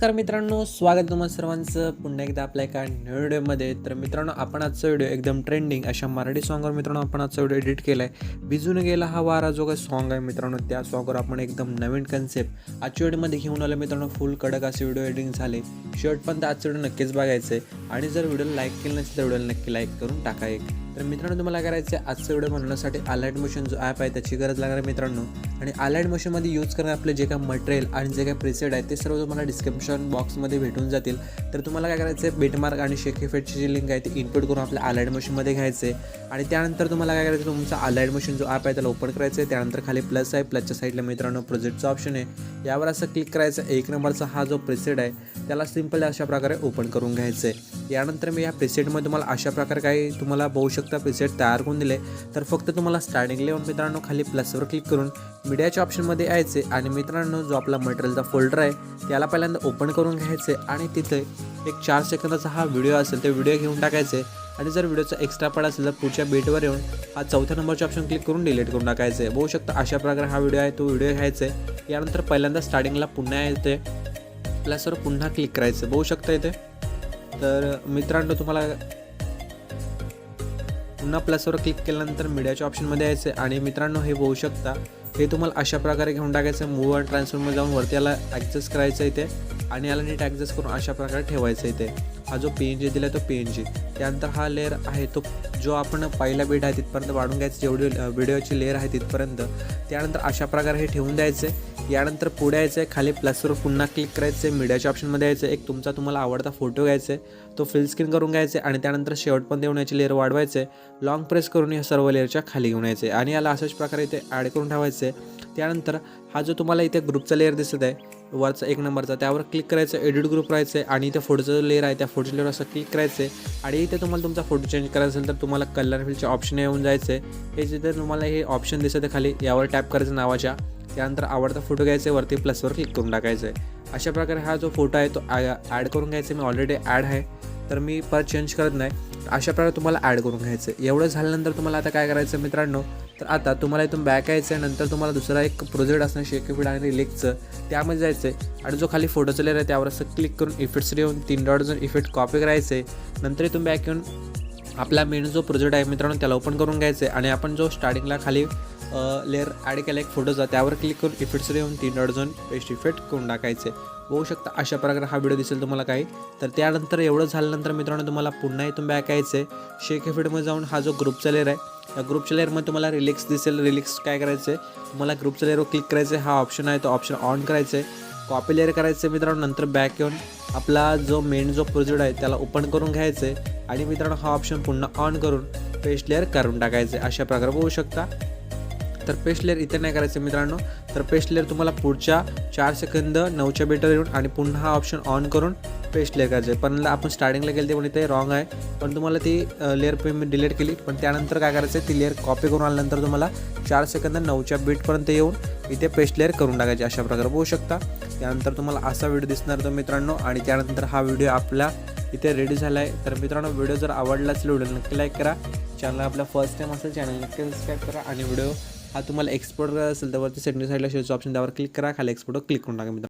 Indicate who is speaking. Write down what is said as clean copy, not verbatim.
Speaker 1: नमस्कार मित्रांनो, स्वागत आहे तुम्हा सर्वांचं पुन्हा एकदा आपल्या एका न्यू व्हिडिओमध्ये. तर मित्रांनो, आपण आजचा व्हिडिओ एकदम ट्रेंडिंग अशा मराठी सॉन्गवर मित्रांनो आपण आजचा व्हिडिओ एडिट केला आहे. भिजून गेला हा वारा जो काही सॉन्ग आहे मित्रांनो, त्या सॉन्गवर आपण एकदम नवीन कन्सेप्ट आजच्या व्हिडिओमध्ये घेऊन आलो मित्रांनो. फुल कडक असे व्हिडिओ एडिटिंग झाले. शेवट पण आजचा व्हिडिओ नक्कीच बघायचं आहे आणि जर व्हिडिओला लाईक केलं नसेल तर व्हिडिओला नक्की लाईक करून टाका एक. तर मित्रांनो, तुम्हाला करायचं आहे आजचा व्हिडिओ बनवण्यासाठी अलाइट मोशन जो ॲप आहे त्याची गरज लागणार आहे मित्रांनो. आणि अलाइट मोशनमध्ये यूज करणार आपले जे काही मटेरियल आणि जे काही प्रिसेट आहे ते सर्व तुम्हाला डिस्क्रिप्शन बॉक्समध्ये भेटून जातील. तर तुम्हाला काय करायचं आहे, बेटमार्क आणि शेक इफेक्टची जी लिंक आहे ती इनपुट करून आपल्या अलाइट मोशनमध्ये घ्यायचं आहे. आणि त्यानंतर तुम्हाला काय करायचं, तुमचा अलाइट मोशन जो ॲप आहे त्याला ओपन करायचं आहे. त्यानंतर खाली प्लस आहे, प्लसच्या साईडला मित्रांनो प्रोजेक्टचा ऑप्शन आहे, यावर असं क्लिक करायचं. 1 नंबरचा हा जो प्रिसेट आहे त्याला सिंपल अशा प्रकारे ओपन करून घ्यायचं आहे. यानंतर मी या प्रिसेटमध्ये तुम्हाला अशा प्रकारे काही तुम्हाला बघू शकता प्रिसेट तयार करून दिले. तर फक्त तुम्हाला स्टार्टिंगला येऊन मित्रांनो खाली प्लसवर क्लिक करून मीडियाच्या ऑप्शनमध्ये यायचे आणि मित्रांनो जो आपला मटेरियलचा फोल्डर आहे त्याला पहिल्यांदा ओपन करून घ्यायचे आणि तिथे एक 4 सेकंदाचा हा व्हिडिओ असेल ते व्हिडिओ घेऊन टाकायचे. आणि जर व्हिडिओचा एक्स्ट्रा पार्ट असेल तर पुढच्या बेटवर येऊन हा 4थ्या नंबरचे ऑप्शन क्लिक करून डिलीट करून टाकायचे. बघू शकता अशा प्रकारे हा व्हिडिओ आहे तो व्हिडिओ घ्यायचा आहे. यानंतर पहिल्यांदा स्टार्टिंगला पुन्हा येते, प्लसवर पुन्हा क्लिक करायचं. बघू शकता इथे. तर मित्रांनो, तुम्हाला पुन्हा प्लसवर क्लिक केल्यानंतर मीडियाच्या ऑप्शनमध्ये यायचं आणि मित्रांनो हे बघू शकता, हे तुम्हाला अशा प्रकारे घेऊन टाकायचं. मूव्ह अँड ट्रान्सफॉर्ममध्ये जाऊन वरती याला ॲडजस्ट करायचं इथे आणि याला नीट ॲडजस्ट करून अशा प्रकारे ठेवायचं इथे. हा जो PNG दिला तो PNG. त्यानंतर हा लेअर आहे तो जो आपण पहिला बीट आहे तिथपर्यंत वाढून घ्यायचं, जेवढी व्हिडिओची लेअर आहे तिथपर्यंत. त्यानंतर अशा प्रकारे हे ठेवून द्यायचं. यानंतर पुढे यायचं आहे, खाली प्लसवर पुन्हा क्लिक करायचं आहे, मीडियाच्या ऑप्शनमध्ये यायचं. एक तुम्हाला आवडता फोटो घ्यायचा आहे, तो फिल स्क्रीन करून घ्यायचा आहे आणि त्यानंतर शेवटपर्यंत येऊन याची लेअर वाढवायचं आहे. लॉंग प्रेस करून या सर्व लेअरच्या खाली घेऊन यायचे आणि याला अशाच प्रकारे इथे ॲड करून ठेवायचं आहे. त्यानंतर हा जो तुम्हाला इथे ग्रुपचा लेअर दिसत आहे वरचा 1 नंबरचा, त्यावर क्लिक करायचं. एडिट ग्रुप राहायचं आहे आणि इथे फोटोचा जो लेअर आहे त्या फोटोच्या लेअर असं क्लिक करायचं आहे. आणि इथे तुम्हाला तुमचा फोटो चेंज करायचा असेल तर तुम्हाला कलर फिलचे ऑप्शन येऊन जायचं आहे. हे जिथे तुम्हाला हे ऑप्शन दिसत आहे खाली यावर टॅप करायचं नावाच्या. त्यानंतर आवडता फोटो घ्यायचा आहे, वरती प्लसवर क्लिक करून टाकायचं आहे. अशा प्रकारे हा जो फोटो आहे तो ॲड करून घ्यायचा. मी ऑलरेडी ॲड आहे तर मी परत चेंज करत नाही. अशा प्रकारे तुम्हाला ॲड करून घ्यायचं आहे. एवढं झाल्यानंतर तुम्हाला आता काय करायचं मित्रांनो, तर आता तुम्हाला इथून बॅक यायचं आहे. नंतर तुम्हाला दुसरा एक प्रोजेक्ट असणार शेक इफेक्ट आणि रिलिक्सचं, त्यामध्ये जायचं आहे आणि जो खाली फोटोचा लेअर आहे त्यावर असं क्लिक करून इफेक्ट्स येऊन 3 डॉट जाऊन इफेक्ट कॉपी करायचं आहे. नंतर इथून बॅक येऊन आपला मेन जो प्रोजेक्ट आहे मित्रांनो त्याला ओपन करून घ्यायचं आहे आणि आपण जो स्टार्टिंगला खाली लेअर ॲड केला एक फोटोचा त्यावर क्लिक करून इफेक्ट्स येऊन 3 डॉट जाऊन पेस्ट इफेक्ट करून टाकायचे. बघू शकता अशा प्रकारे हा व्हिडिओ दिसेल तुम्हाला काही. तर त्यानंतर एवढं झाल्यानंतर मित्रांनो तुम्हाला पुन्हा इथून बॅक यायचं आहे. शेक इफेक्टमध्ये जाऊन हा जो ग्रुपचा लेअर आहे त्या ग्रुपच्या लेअरमध्ये तुम्हाला रिलिक्स दिसेल. रिलिक्स काय करायचं आहे, तुम्हाला ग्रुपच्या लेअरवर क्लिक करायचं आहे. हा ऑप्शन आहे तो ऑप्शन ऑन करायचं आहे. कॉपी लेअर करायचं आहे मित्रांनो. नंतर बॅक येऊन आपला जो मेन जो प्रोजेक्ट आहे त्याला ओपन करून घ्यायचं आहे आणि मित्रांनो हा ऑप्शन पुन्हा ऑन करून पेस्ट लेअर करून टाकायचं आहे. अशा प्रकारे बघू शकता. तर पेस्ट लेअर इथे नाही करायचं मित्रांनो. तर पेस्ट लेअर तुम्हाला पुढच्या 4 सेकंद 9च्या बेटर येऊन आणि पुन्हा हा ऑप्शन ऑन करून पेस्ट लेअर करायचं आहे. पण आपण स्टार्टिंगला केली ते पण इथे रॉंग आहे, पण तुम्हाला ती लेअर मी डिलीट केली. पण त्यानंतर काय करायचं आहे, ती लेअर कॉपी करून आल्यानंतर तुम्हाला 4 सेकंद 9च्या बीटपर्यंत येऊन इथे पेस्ट लेअर करून टाकायची. अशा प्रकारे बघू शकता. त्यानंतर तुम्हाला असा व्हिडिओ दिसणार तो मित्रांनो. आणि त्यानंतर हा व्हिडिओ आपला इथे रेडी झाला आहे. तर मित्रांनो, व्हिडिओ जर आवडला असेल व्हिडिओ नक्की लाईक करा. चॅनल आपला फर्स्ट टाईम असेल चॅनल नक्की सबस्क्राईब करा. आणि व्हिडिओ हा तुम्हाला एक्सपोर्ट करायचा असेल तर वरती सेटिंग साईडला शेअरचं ऑप्शन त्यावर क्लिक करा, खाली एक्सपोर्टवर क्लिक करून टाका मित्रांनो.